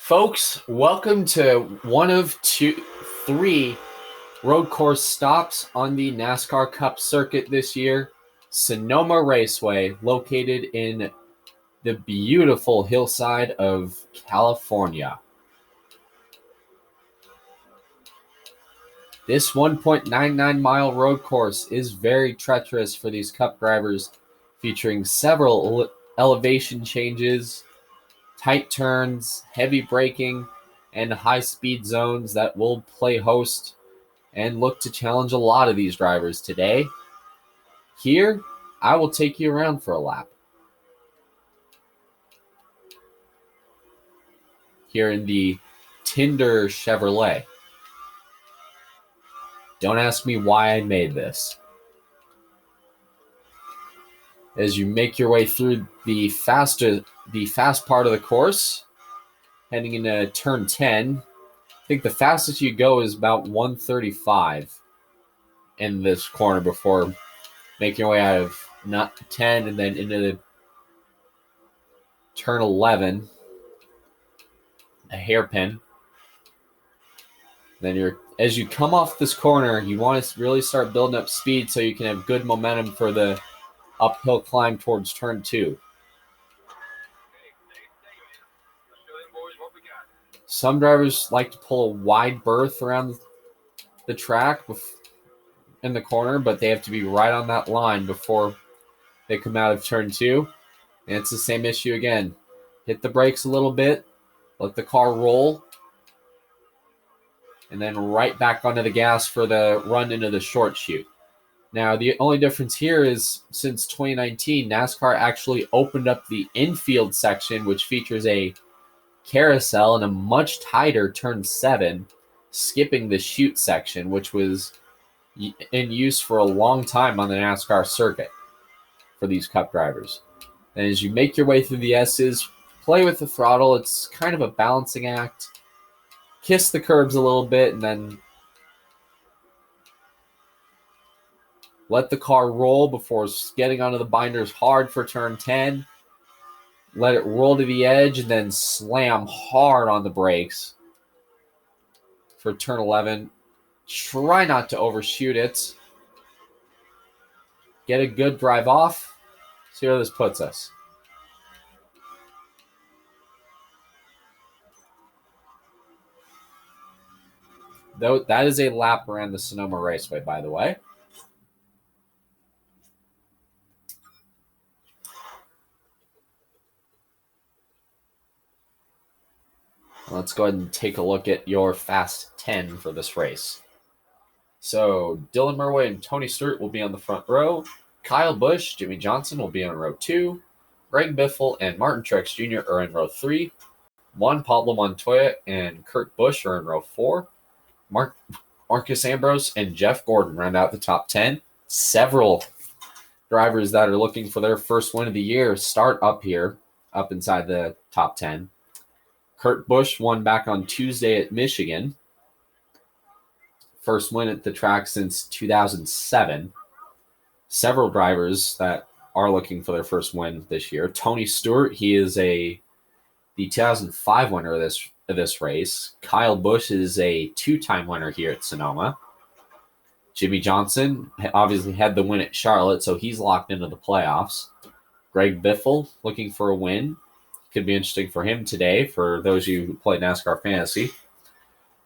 Folks, welcome to one of three road course stops on the NASCAR Cup circuit this year. Sonoma Raceway, located in the beautiful hillside of California. This 1.99-mile road course is very treacherous for these Cup drivers, featuring several elevation changes, tight turns, heavy braking, and high-speed zones that will play host and look to challenge a lot of these drivers today. Here, I will take you around for a lap. Here in the Tinder Chevrolet. Don't ask me why I made this. As you make your way through the fast part of the course, heading into turn 10, I think the fastest you go is about 135 in this corner before making your way out of not 10 and then into the turn 11, a hairpin. Then as you come off this corner, you want to really start building up speed so you can have good momentum for the uphill climb towards turn 2. Some drivers like to pull a wide berth around the track in the corner, but they have to be right on that line before they come out of turn 2. And it's the same issue again. Hit the brakes a little bit, let the car roll, and then right back onto the gas for the run into the short chute. Now, the only difference here is since 2019, NASCAR actually opened up the infield section, which features a carousel and a much tighter turn 7, skipping the chute section, which was in use for a long time on the NASCAR circuit for these Cup drivers. And as you make your way through the S's, play with the throttle. It's kind of a balancing act. Kiss the curbs a little bit and then let the car roll before getting onto the binders hard for turn 10. Let it roll to the edge and then slam hard on the brakes for turn 11. Try not to overshoot it. Get a good drive off. See where this puts us. Though that is a lap around the Sonoma Raceway, by the way. Let's go ahead and take a look at your Fast 10 for this race. So Dylan Murray and Tony Stewart will be on the front row. Kyle Busch, Jimmy Johnson will be on row 2. Greg Biffle and Martin Truex Jr. are in row 3. Juan Pablo Montoya and Kurt Busch are in row 4. Marcus Ambrose and Jeff Gordon round out the top 10. Several drivers that are looking for their first win of the year start up here, up inside the top 10. Kurt Busch won back on Tuesday at Michigan. First win at the track since 2007. Several drivers that are looking for their first win this year. Tony Stewart, he is the 2005 winner of this race. Kyle Busch is a 2-time winner here at Sonoma. Jimmy Johnson obviously had the win at Charlotte, so he's locked into the playoffs. Greg Biffle looking for a win. Could be interesting for him today for those of you who play NASCAR Fantasy.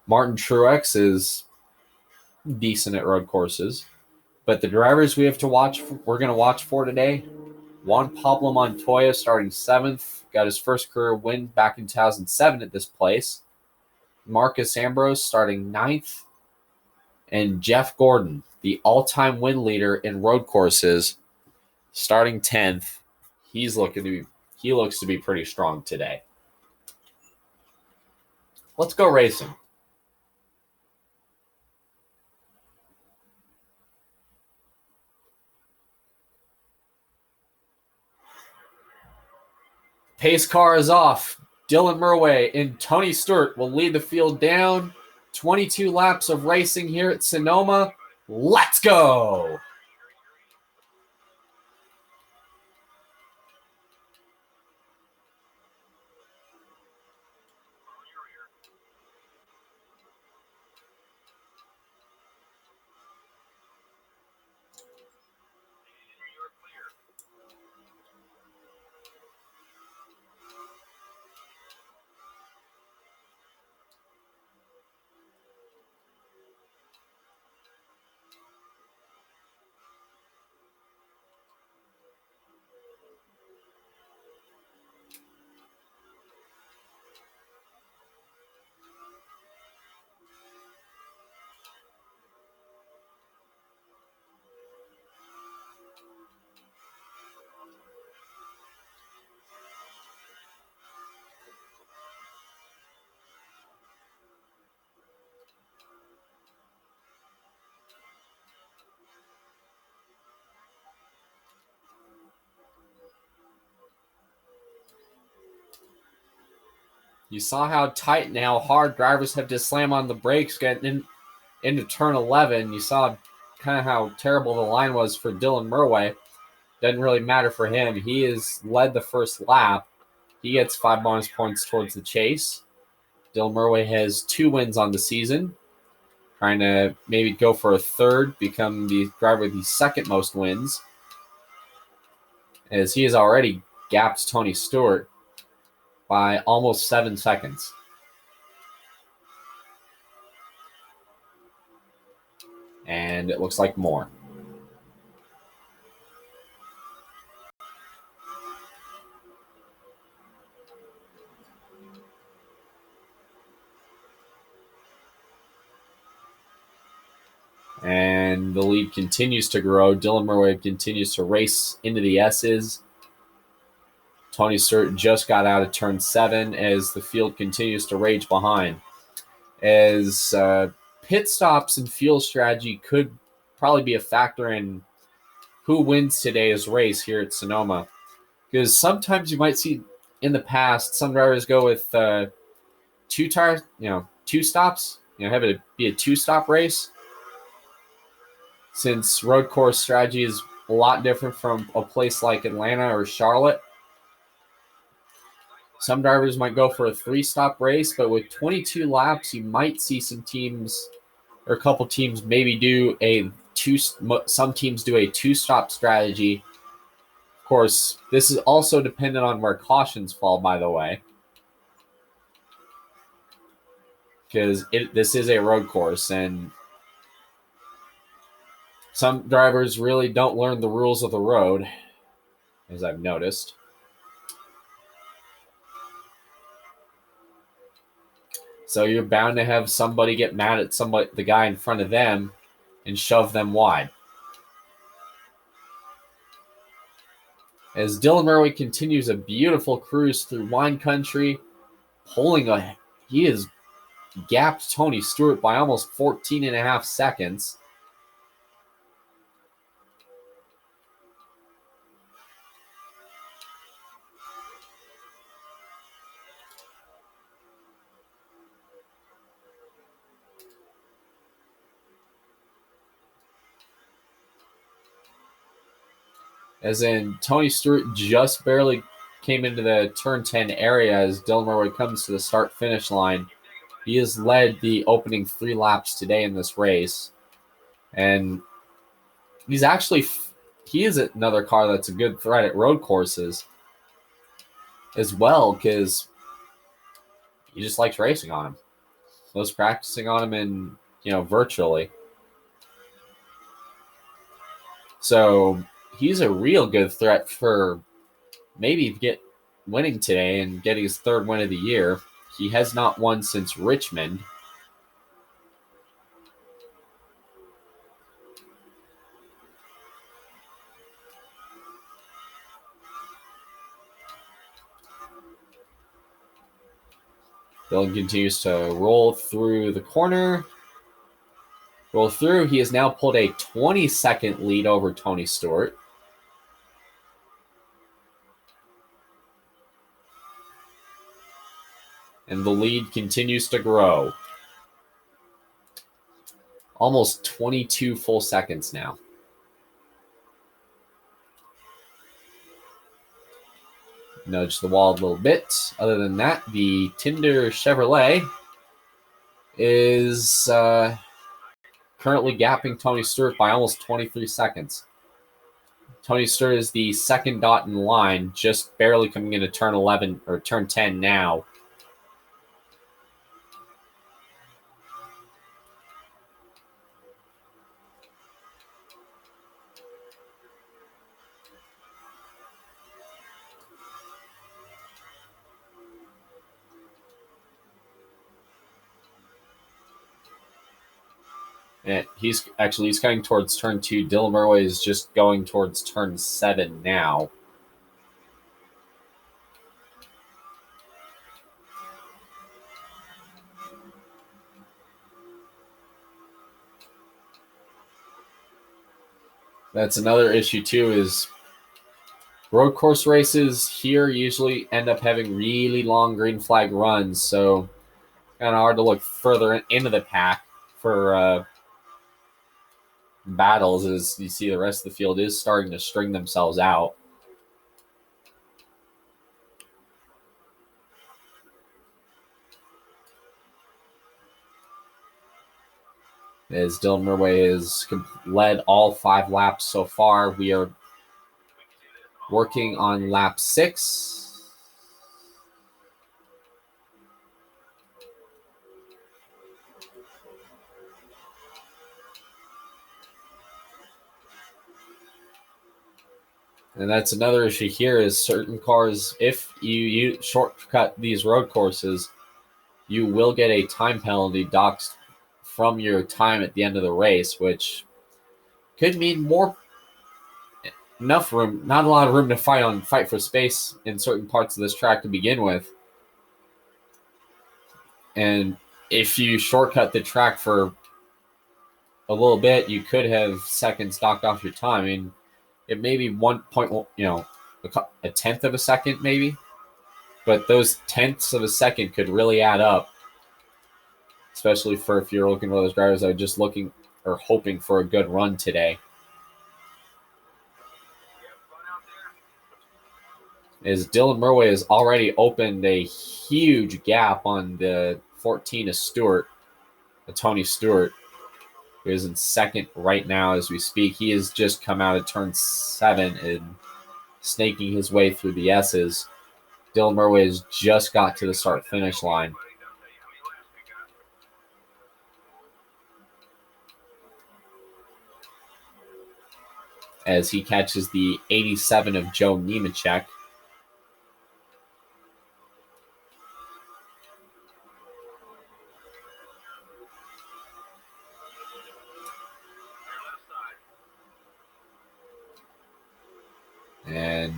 Martin Truex is decent at road courses. But the drivers we're going to watch for today, Juan Pablo Montoya starting 7th, got his first career win back in 2007 at this place. Marcus Ambrose starting 9th. And Jeff Gordon, the all-time win leader in road courses, starting 10th. He looks to be pretty strong today. Let's go racing. Pace car is off. Dylan Murray and Tony Stewart will lead the field down. 22 laps of racing here at Sonoma. Let's go! You saw how tight and how hard drivers have to slam on the brakes getting into turn 11. You saw kind of how terrible the line was for Dylan Murway. Doesn't really matter for him. He has led the first lap. He gets 5 bonus points towards the chase. Dylan Murway has 2 wins on the season. Trying to maybe go for a third, become the driver with the second most wins, as he has already gapped Tony Stewart by almost 7 seconds. And it looks like more. And the lead continues to grow. Dylan Murray continues to race into the S's. Tony Stewart just got out of turn 7 as the field continues to rage behind. As pit stops and fuel strategy could probably be a factor in who wins today's race here at Sonoma. Because sometimes you might see in the past some drivers go with 2 tires, 2 stops, have it be a 2-stop race. Since road course strategy is a lot different from a place like Atlanta or Charlotte. Some drivers might go for a 3-stop race, but with 22 laps, you might see some teams or a couple teams maybe do some teams do a 2-stop strategy. Of course, this is also dependent on where cautions fall, by the way. Because this is a road course, and some drivers really don't learn the rules of the road, as I've noticed. So you're bound to have somebody get mad at the guy in front of them, and shove them wide. As Dylan Murray continues a beautiful cruise through wine country, he has gapped Tony Stewart by almost 14.5 seconds. As in, Tony Stewart just barely came into the turn 10 area as Dylan Murray comes to the start-finish line. He has led the opening 3 laps today in this race. And he is another car that's a good threat at road courses as well, because he just likes racing on him. Loves practicing on him and, virtually. So he's a real good threat for maybe winning today and getting his 3rd win of the year. He has not won since Richmond. Dylan continues to roll through the corner. He has now pulled a 20-second lead over Tony Stewart. And the lead continues to grow. Almost 22 full seconds now. Nudge the wall a little bit. Other than that, the Tinder Chevrolet is currently gapping Tony Stewart by almost 23 seconds. Tony Stewart is the second dot in line, just barely coming into turn 11 or turn 10 now. And he's coming towards turn 2. Dylan Murray is just going towards turn 7 now. That's another issue too, is Road course races here usually end up having really long green flag runs, so kind of hard to look further into the pack for battles as you see the rest of the field is starting to string themselves out. As Dylan Murway has led all 5 laps so far, we are working on lap 6. And that's another issue here is certain cars, if you shortcut these road courses, you will get a time penalty docked from your time at the end of the race, which could mean enough room, not a lot of room to fight for space in certain parts of this track to begin with. And if you shortcut the track for a little bit, you could have seconds docked off your time. I mean, it may be 1 a tenth of a second maybe, but those tenths of a second could really add up, especially for if you're looking for those drivers that are just looking or hoping for a good run today. As Dylan Murway has already opened a huge gap on the 14 of Tony Stewart, who is in second right now as we speak. He has just come out of turn 7 and snaking his way through the S's. Dylan Murway has just got to the start-finish line. As he catches the 87 of Joe Nemechek. And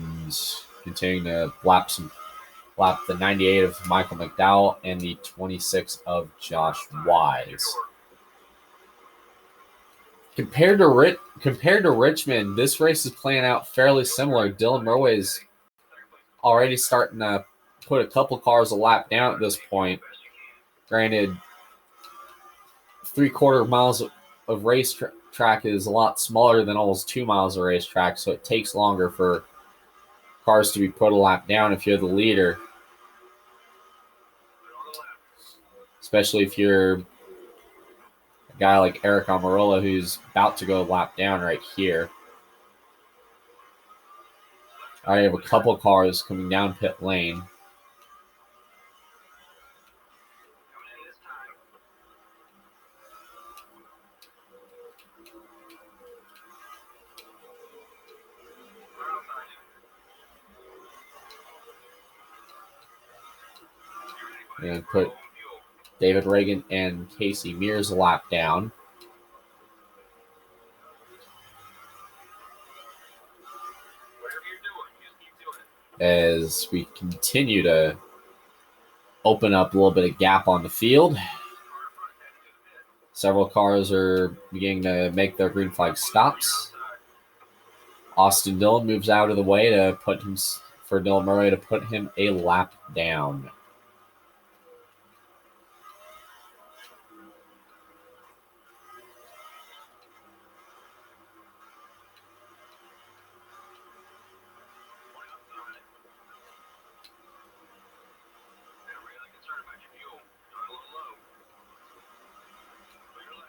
continuing to lap the 98 of Michael McDowell and the 26 of Josh Wise. Compared to Richmond, this race is playing out fairly similar. Dylan Murway is already starting to put a couple cars a lap down at this point. Granted, 3/4 miles of race track is a lot smaller than almost 2 miles of racetrack, so it takes longer for cars to be put a lap down if you're the leader. Especially if you're a guy like Eric Amarola who's about to go lap down right here. I have a couple cars coming down pit lane. And put David Reagan and Casey Mears a lap down. As we continue to open up a little bit of gap on the field. Several cars are beginning to make their green flag stops. Austin Dillon moves out of the way for Dylan Murray to put him a lap down.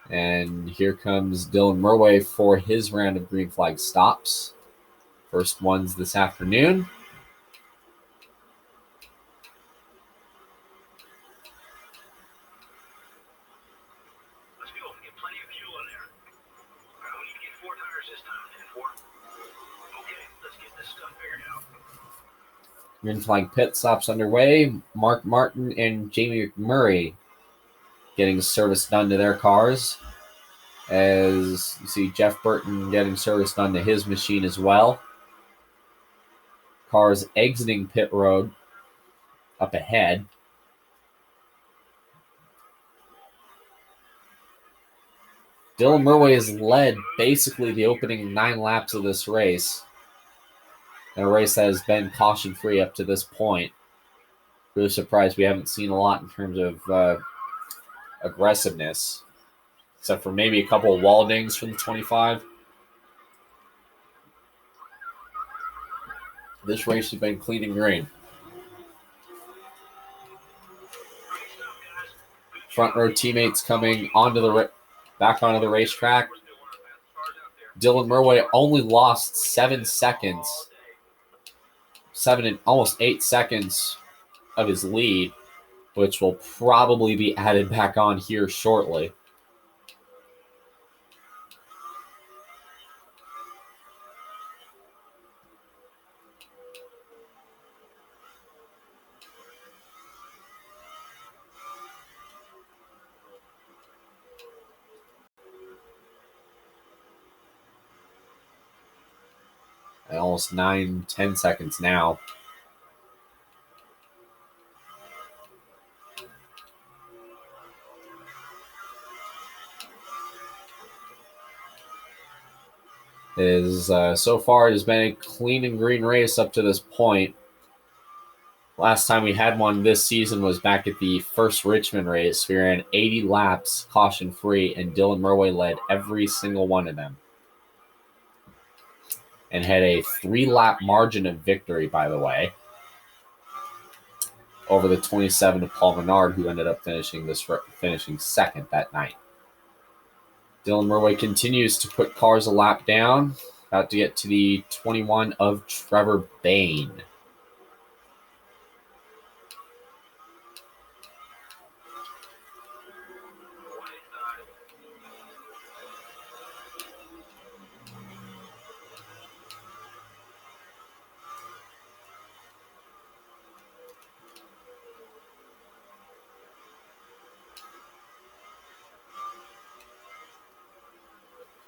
And here comes Dylan Murway for his round of green flag stops. First ones this afternoon. Let's go. Get plenty of fuel in there. We need to get 4 tires this time. 4. Okay, let's get this stuff figured out. Green flag pit stops underway. Mark Martin and Jamie McMurray getting service done to their cars. As you see Jeff Burton getting service done to his machine as well. Cars exiting pit road up ahead. Dylan Murway has led basically the opening 9 laps of this race. in a race that has been caution-free up to this point. Really surprised we haven't seen a lot in terms of aggressiveness, except for maybe a couple of wall dings from the 25. This race has been clean and green. Front row teammates coming back onto the racetrack. Dylan Murway only lost 7 seconds, 7 and almost 8 seconds of his lead, which will probably be added back on here shortly. Almost 9-10 seconds now. So far, it has been a clean and green race up to this point. Last time we had one this season was back at the first Richmond race. We ran 80 laps caution-free, and Dylan Murway led every single one of them. And had a 3-lap margin of victory, by the way, over the 27 of Paul Menard, who ended up finishing second that night. Dylan Murway continues to put cars a lap down. About to get to the 21 of Trevor Bain.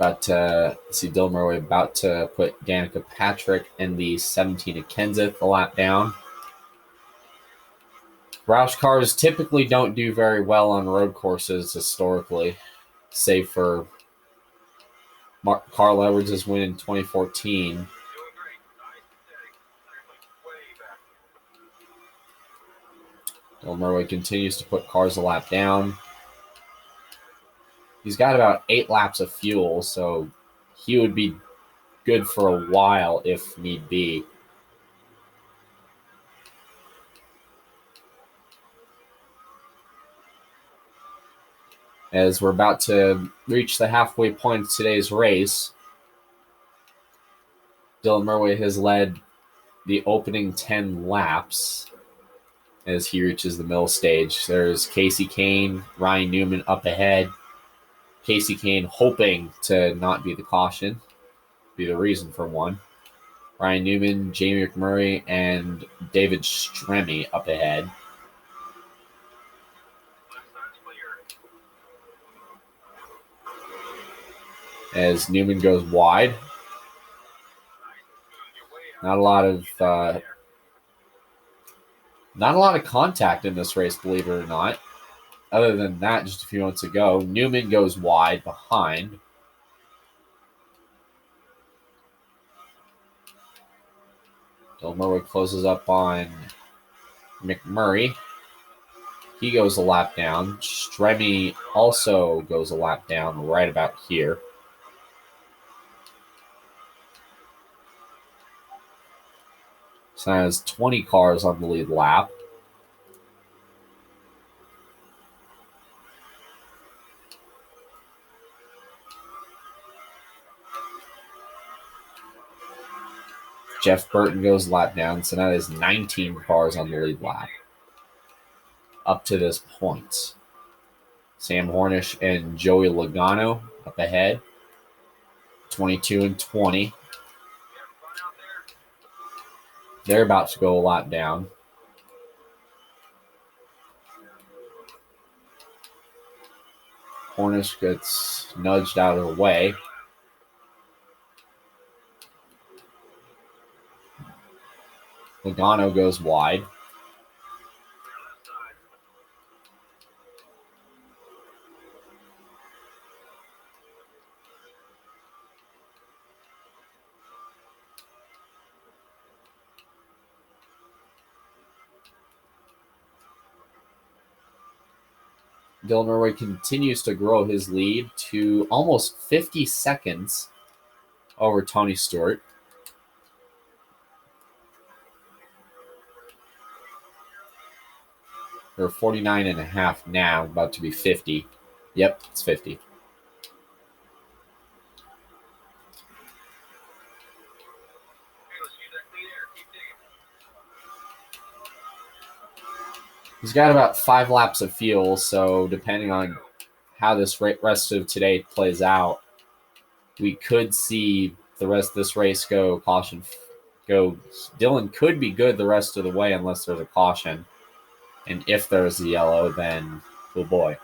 About to see Dylan Murray about to put Danica Patrick and the 17 of Kenseth a lap down. Roush cars typically don't do very well on road courses historically, save for Carl Edwards' win in 2014. Dylan Murray continues to put cars a lap down. He's got about 8 laps of fuel, so he would be good for a while if need be. As we're about to reach the halfway point of today's race, Dylan Murray has led the opening 10 laps as he reaches the middle stage. There's Casey Kane, Ryan Newman up ahead. Casey Kane hoping to not be the caution, be the reason for one. Ryan Newman, Jamie McMurray, and David Stremme up ahead. As Newman goes wide. Not a lot of contact in this race, believe it or not. Other than that, just a few months ago, Newman goes wide behind. Dylan Murray closes up on McMurray. He goes a lap down. Stremme also goes a lap down right about here. So that has 20 cars on the lead lap. Jeff Burton goes a lap down, so that is 19 cars on the lead lap up to this point. Sam Hornish and Joey Logano up ahead, 22 and 20. They're about to go a lap down. Hornish gets nudged out of the way. Logano goes wide. Dylan Murray continues to grow his lead to almost 50 seconds over Tony Stewart. They're 49.5 now, about to be 50. Yep, it's 50. He's got about 5 laps of fuel, so depending on how this rest of today plays out, we could see the rest of this race go caution. Dylan could be good the rest of the way unless there's a caution. And if there's a yellow, then oh boy.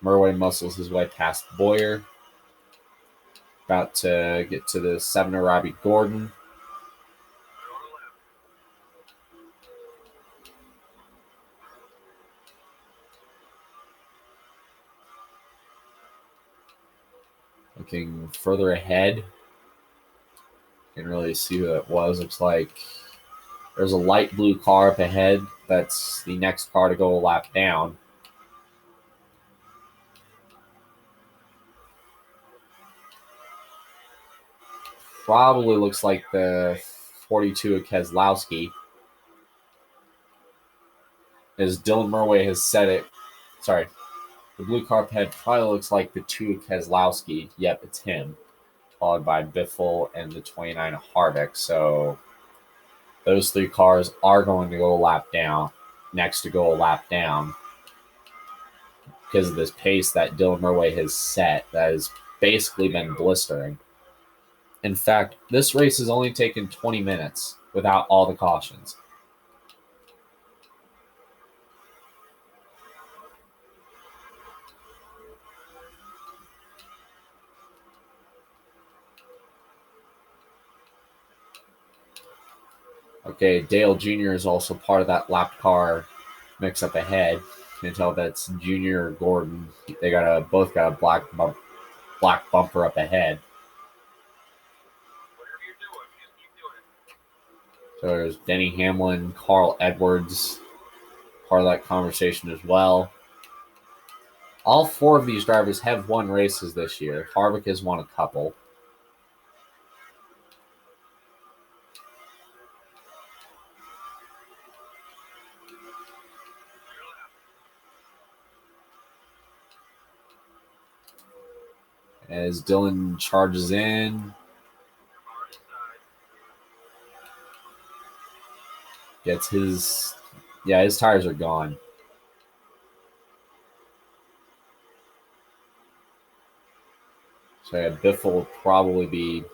Murray muscles his way past Boyer. About to get to the 7er Robbie Gordon. Looking further ahead. You can really see who it was. Looks like there's a light blue car up ahead. That's the next car to go a lap down. Probably looks like the 42 of Keselowski. As Dylan Murray has said it. Sorry. The blue car up ahead probably looks like the 2 of Keselowski. Yep, it's him. Followed by Biffle and the 29 of Harvick. So those 3 cars are going to go a lap down. Next to go a lap down. Because of this pace that Dylan Murray has set that has basically been blistering. In fact, this race has only taken 20 minutes without all the cautions. Okay, Dale Jr. is also part of that lap car mix up ahead. You can tell that's Junior or Gordon. They both got a black bumper up ahead. So there's Denny Hamlin, Carl Edwards, part of that conversation as well. All 4 of these drivers have won races this year. Harvick has won a couple. As Dylan charges in. Gets his tires are gone. So Biffle will probably be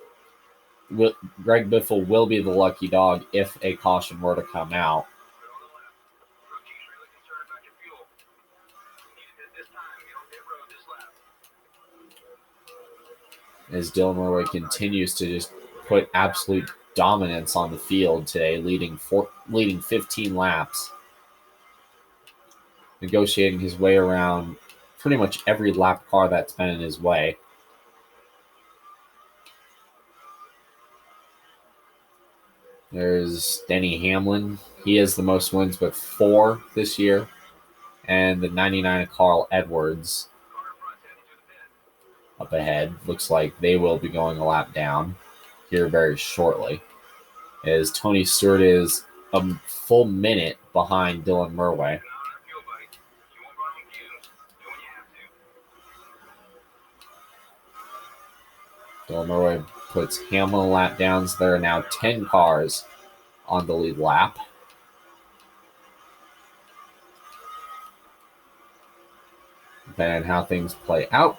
Greg Biffle will be the lucky dog if a caution were to come out. As Dylan Murray continues to just put absolute dominance on the field today, leading 15 laps, negotiating his way around pretty much every lap car that's been in his way. There's Denny Hamlin. He has the most wins with 4 this year. And the 99 of Carl Edwards up ahead. Looks like they will be going a lap down here very shortly. As Tony Stewart is a full minute behind Dylan Murray. Dylan Murray puts Hamlin lap downs. There are now 10 cars on the lead lap. Depending on how things play out.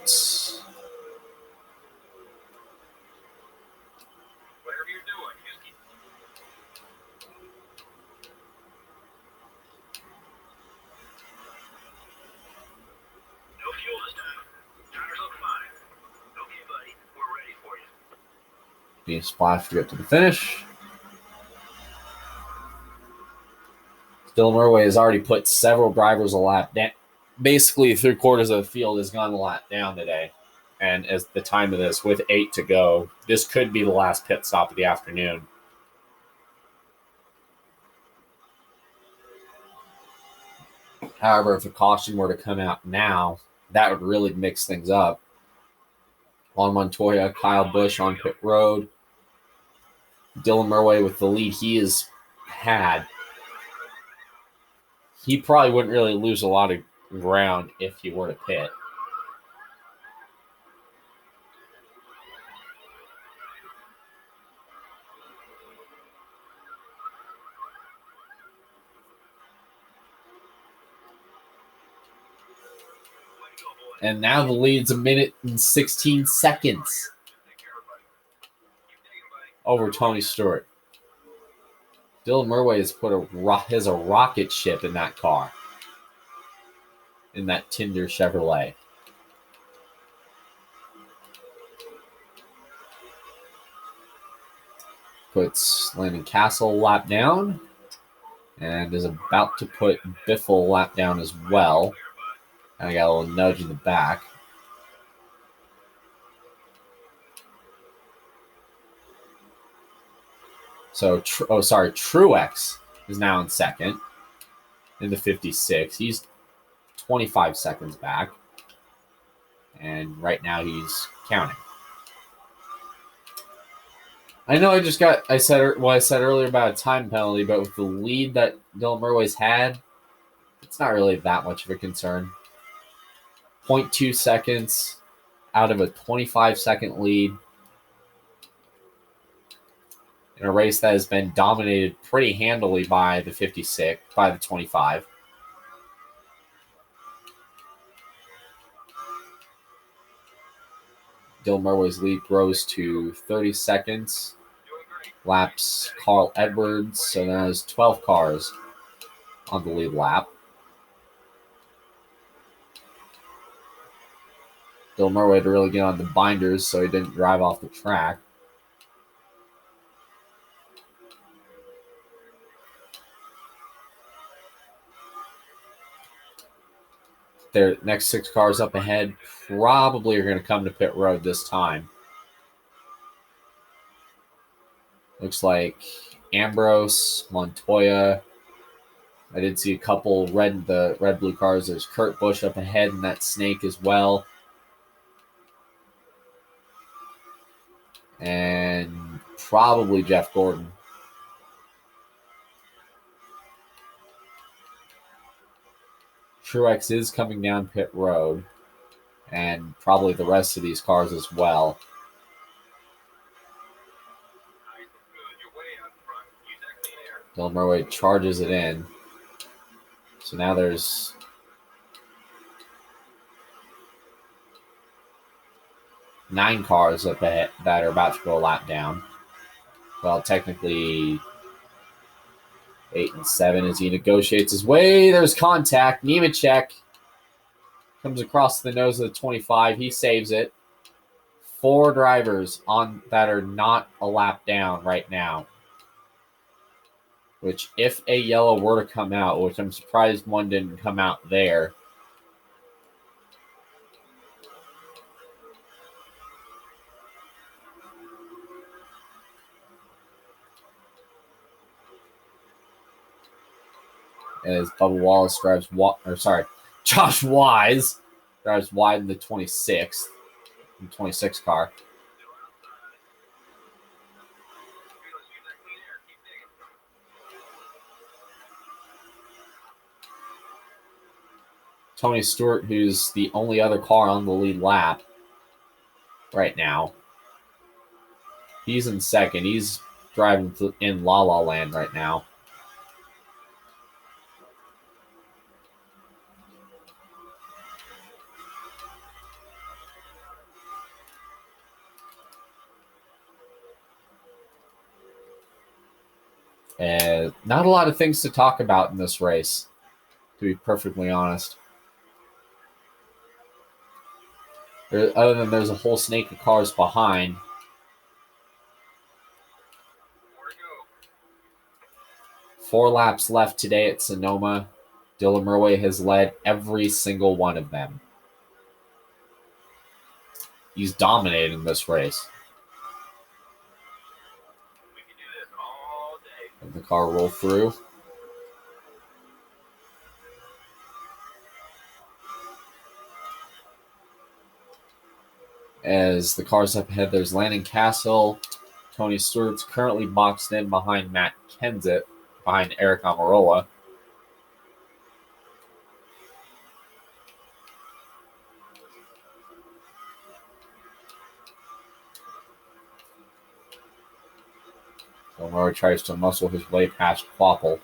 Whatever you're doing, just keep. No fuel this time. Tires look fine. Okay, buddy, we're ready for you. Being splashed to get to the finish. Dylan Murray has already put several drivers a lap down. Basically, 3/4 of the field has gone a lap down today. And as the time of this, with 8 to go, this could be the last pit stop of the afternoon. However, if a caution were to come out now, that would really mix things up. Juan Montoya, Kyle Busch on pit road. Dylan Murray with the lead he has had. He probably wouldn't really lose a lot of ground if he were to pit. And now the lead's 1 minute and 16 seconds over Tony Stewart. Dylan Murray has put a rocket ship in that car, in that Tinder Chevrolet. Puts Landon Castle lap down and is about to put Biffle lap down as well. And I got a little nudge in the back. So, Truex is now in second in the 56. He's 25 seconds back. And right now he's counting. I know I said what I said earlier about a time penalty, but with the lead that Dylan Murray's had, it's not really that much of a concern. 0.2 seconds out of a 25-second lead in a race that has been dominated pretty handily by the 56, by the 25. Dylan Murray's lead grows to 30 seconds. Laps Carl Edwards, so now there's 12 cars on the lead lap. Dylan Murray had to really get on the binders so he didn't drive off the track. Their next 6 cars up ahead probably are going to come to pit road this time. Looks like Ambrose, Montoya. I did see a couple red-blue cars. There's Kurt Busch up ahead in that snake as well. And probably Jeff Gordon. Truex is coming down pit road, and probably the rest of these cars as well. Dylan Murray charges it in. So now there's nine cars up ahead that are about to go a lap down. Well, technically 8 and 7 as he negotiates his way. There's contact. Nemechek comes across the nose of the 25. He saves it. 4 drivers on that are not a lap down right now. Which, if a yellow were to come out, which I'm surprised one didn't come out there. As Bubba Wallace drives, Josh Wise drives wide in the 26th, 26 car. Tony Stewart, who's the only other car on the lead lap right now. He's in second. He's driving in La La Land right now. Not a lot of things to talk about in this race, to be perfectly honest. Other than there's a whole snake of cars behind. 4 laps left today at Sonoma. Dylan Murray has led every single one of them. He's dominating this race. Let the car roll through. As the cars up ahead, there's Landon Castle. Tony Stewart's currently boxed in behind Matt Kenseth, behind Eric Almirola. Omar tries to muscle his way past Quapple.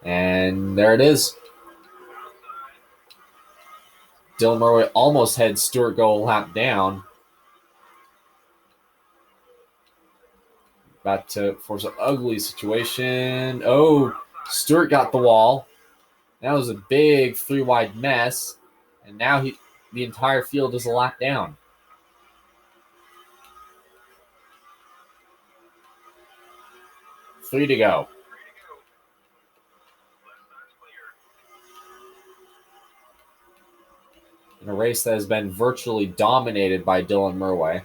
And there it is. Dylan Murray almost had Stewart go a lap down. About to force an ugly situation. Oh, Stewart got the wall. That was a big three-wide mess. And now the entire field is a lap down. Three to go. In a race that has been virtually dominated by Dylan Murray.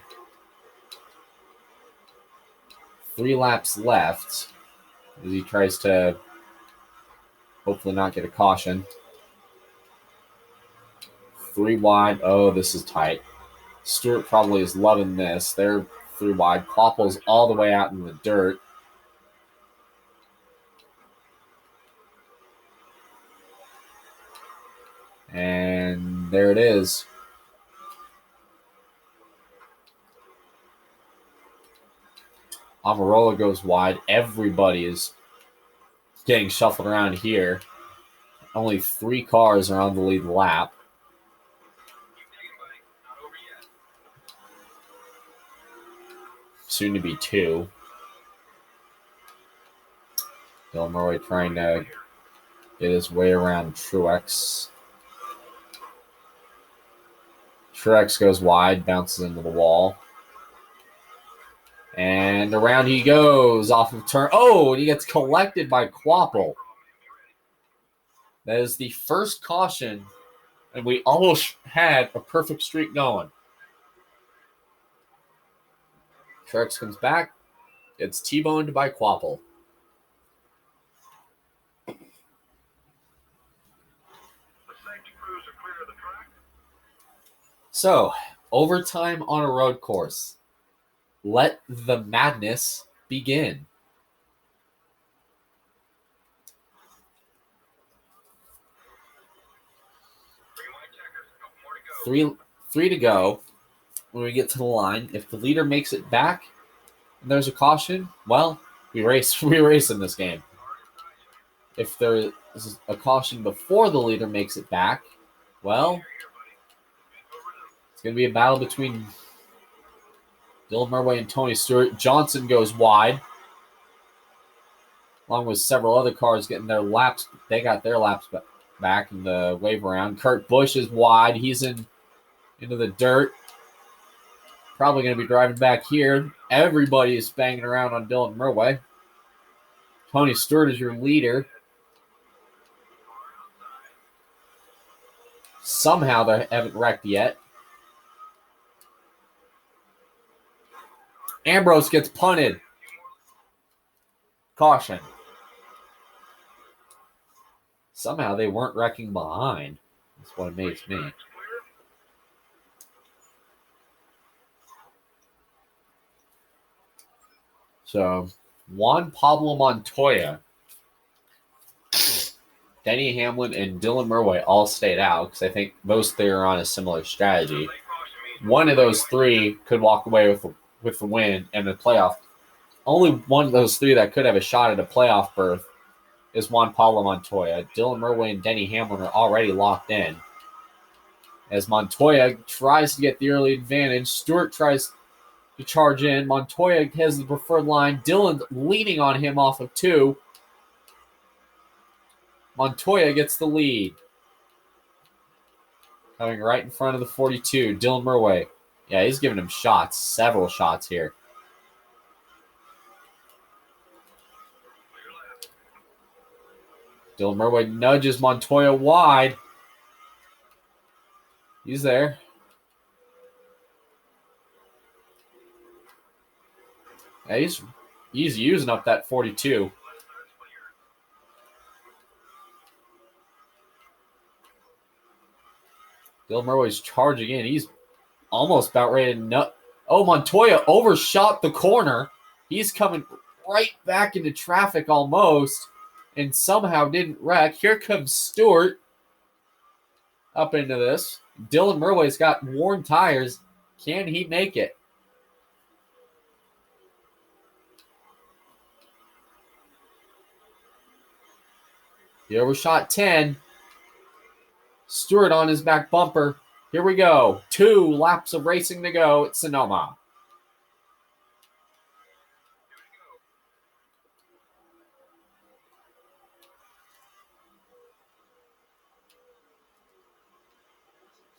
3 laps left as he tries to hopefully not get a caution. 3 wide. Oh, this is tight. Stewart probably is loving this. They're 3 wide. Kloppel's all the way out in the dirt. And there it is. Almirola goes wide. Everybody is getting shuffled around here. Only 3 cars are on the lead lap. Soon to be 2. Dylan Murray trying to get his way around Truex. Truex goes wide, bounces into the wall. And around he goes off of turn. Oh, and he gets collected by Quapple. That is the first caution, and we almost had a perfect streak going. Truex comes back. It's T-boned by Quapple. So, overtime on a road course. Let the madness begin. Three to go when we get to the line. If the leader makes it back and there's a caution, well, we race in this game. If there is a caution before the leader makes it back, well, it's going to be a battle between Dylan Murray and Tony Stewart. Johnson goes wide, along with several other cars getting their laps. They got their laps back in the wave around. Kurt Busch is wide. He's into the dirt. Probably going to be driving back here. Everybody is banging around on Dylan Murray. Tony Stewart is your leader. Somehow they haven't wrecked yet. Ambrose gets punted. Caution. Somehow they weren't wrecking behind. That's what amazed me. So, Juan Pablo Montoya, Denny Hamlin, and Dylan Murray all stayed out because I think most they are on a similar strategy. One of those 3 could walk away with the win and the playoff. Only one of those 3 that could have a shot at a playoff berth is Juan Pablo Montoya. Dylan Murray and Denny Hamlin are already locked in. As Montoya tries to get the early advantage, Stewart tries to charge in. Montoya has the preferred line. Dylan's leaning on him off of 2. Montoya gets the lead. Coming right in front of the 42, Dylan Murray. Yeah, he's giving him shots, several shots here. Dylan Murray nudges Montoya wide. He's there. Yeah, he's using up that 42. Dylan Murray's charging in. He's almost about ready to nut. Oh, Montoya overshot the corner. He's coming right back into traffic almost and somehow didn't wreck. Here comes Stewart up into this. Dylan Murray's got worn tires. Can he make it? He overshot 10. Stewart on his back bumper. Here we go. 2 laps of racing to go at Sonoma.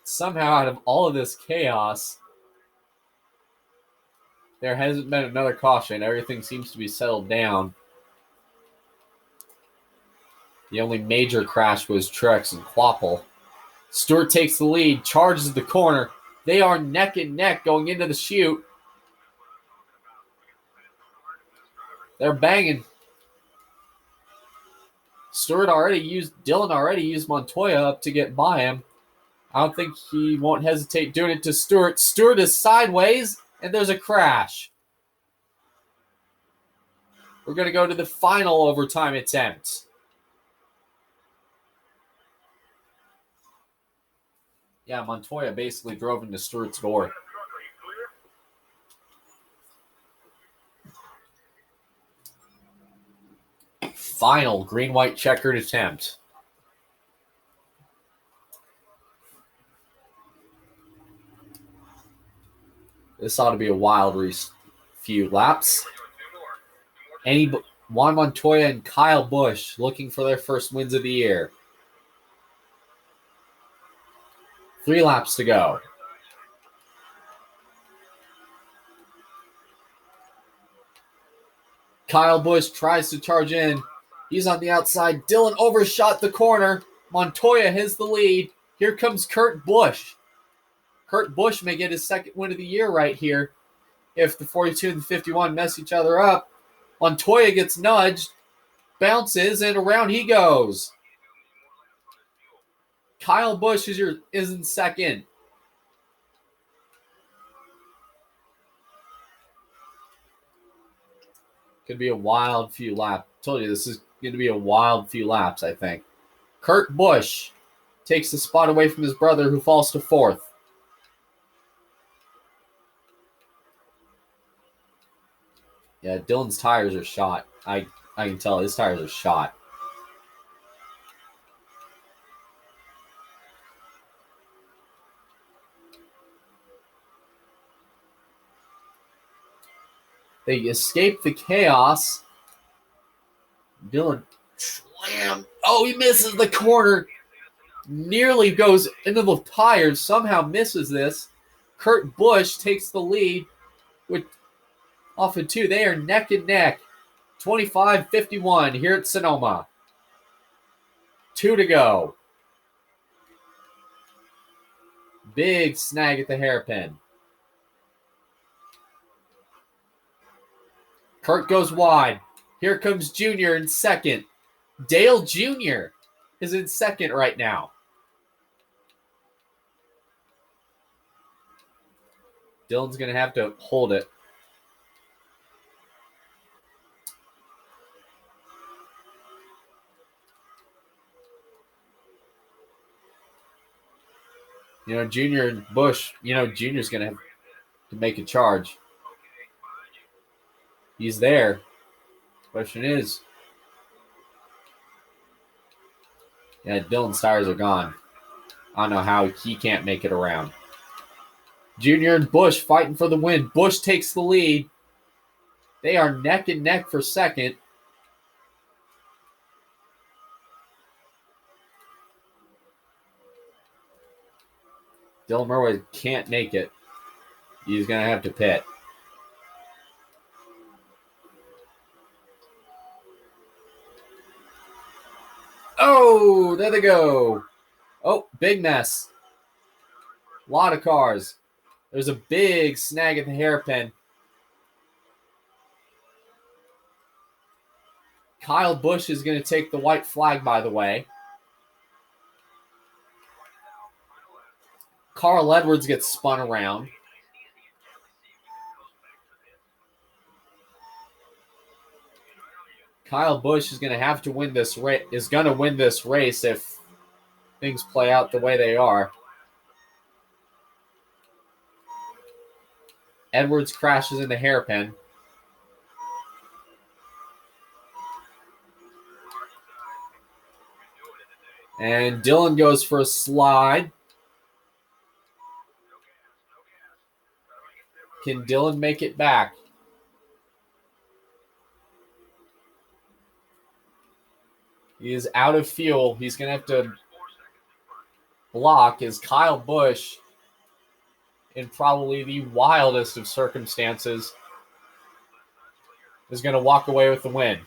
Somehow, out of all of this chaos, there hasn't been another caution. Everything seems to be settled down. The only major crash was Truex and Quapple. Stewart takes the lead, charges the corner. They are neck and neck going into the chute. They're banging. Dylan already used Montoya up to get by him. I don't think he won't hesitate doing it to Stewart. Stewart is sideways, and there's a crash. We're going to go to the final overtime attempt. Yeah, Montoya basically drove into Stewart's door. Final green-white checkered attempt. This ought to be a wild few laps. Juan Montoya and Kyle Busch looking for their first wins of the year. 3 laps to go. Kyle Busch tries to charge in. He's on the outside. Dylan overshot the corner. Montoya has the lead. Here comes Kurt Busch. Kurt Busch may get his second win of the year right here. If the 42 and the 51 mess each other up, Montoya gets nudged, bounces, and around he goes. Kyle Busch is in second. Could be a wild few laps. Told you this is going to be a wild few laps, I think. Kurt Busch takes the spot away from his brother, who falls to 4th. Yeah, Dylan's tires are shot. I can tell his tires are shot. They escape the chaos. Dylan slam. Oh, he misses the corner. Nearly goes into the tires. Somehow misses this. Kurt Busch takes the lead with off of 2. They are neck and neck. 25-51 here at Sonoma. 2 to go. Big snag at the hairpin. Kurt goes wide. Here comes Junior in second. Dale Jr. is in second right now. Dylan's going to have to hold it. Junior and Busch, Junior's going to have to make a charge. He's there. Question is, Dylan's tires are gone. I don't know how he can't make it around. Junior and Busch fighting for the win. Busch takes the lead. They are neck and neck for second. Dylan Murray can't make it. He's going to have to pit. Oh, there they go. Oh, big mess. A lot of cars. There's a big snag at the hairpin. Kyle Busch is going to take the white flag, by the way. Carl Edwards gets spun around. Kyle Busch is going to have to win this race. Is going to win this race if things play out the way they are. Edwards crashes in the hairpin. And Dillon goes for a slide. Can Dillon make it back? He is out of fuel. He's going to have to block as Kyle Busch, in probably the wildest of circumstances, is going to walk away with the win.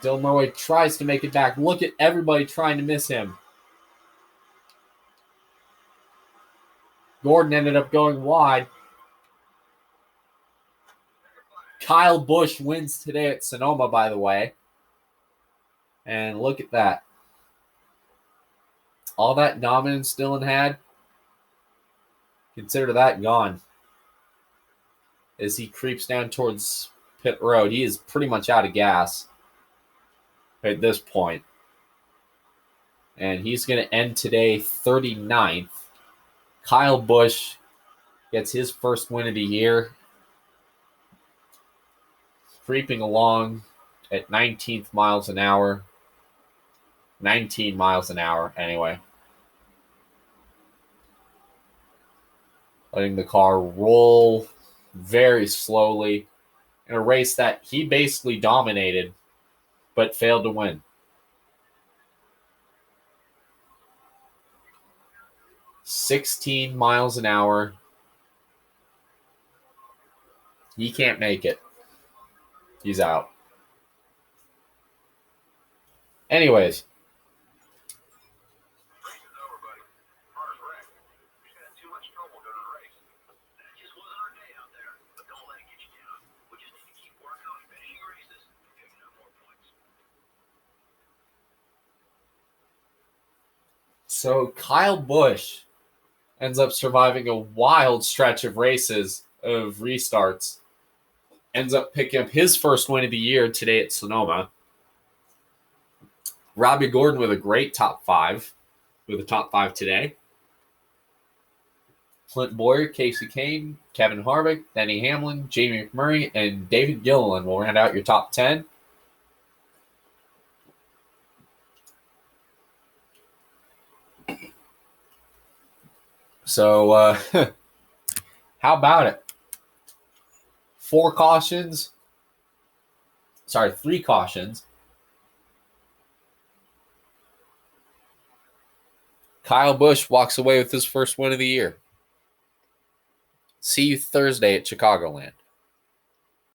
Dylan Murray tries to make it back. Look at everybody trying to miss him. Gordon ended up going wide. Kyle Busch wins today at Sonoma, by the way. And look at that. All that dominance Dylan had, consider that gone. As he creeps down towards pit road, he is pretty much out of gas at this point. And he's going to end today 39th. Kyle Busch gets his first win of the year. Creeping along at 19th miles an hour. 19 miles an hour, anyway. Letting the car roll very slowly in a race that he basically dominated but failed to win. 16 miles an hour. He can't make it. He's out. Anyways. So Kyle Busch ends up surviving a wild stretch of races, of restarts. Ends up picking up his first win of the year today at Sonoma. Robbie Gordon with a great top five. With a top five today. Clint Boyer, Casey Kane, Kevin Harvick, Denny Hamlin, Jamie McMurray, and David Gilliland will round out your top 10. So, how about it? 3 cautions. Kyle Busch walks away with his first win of the year. See you Thursday at Chicagoland.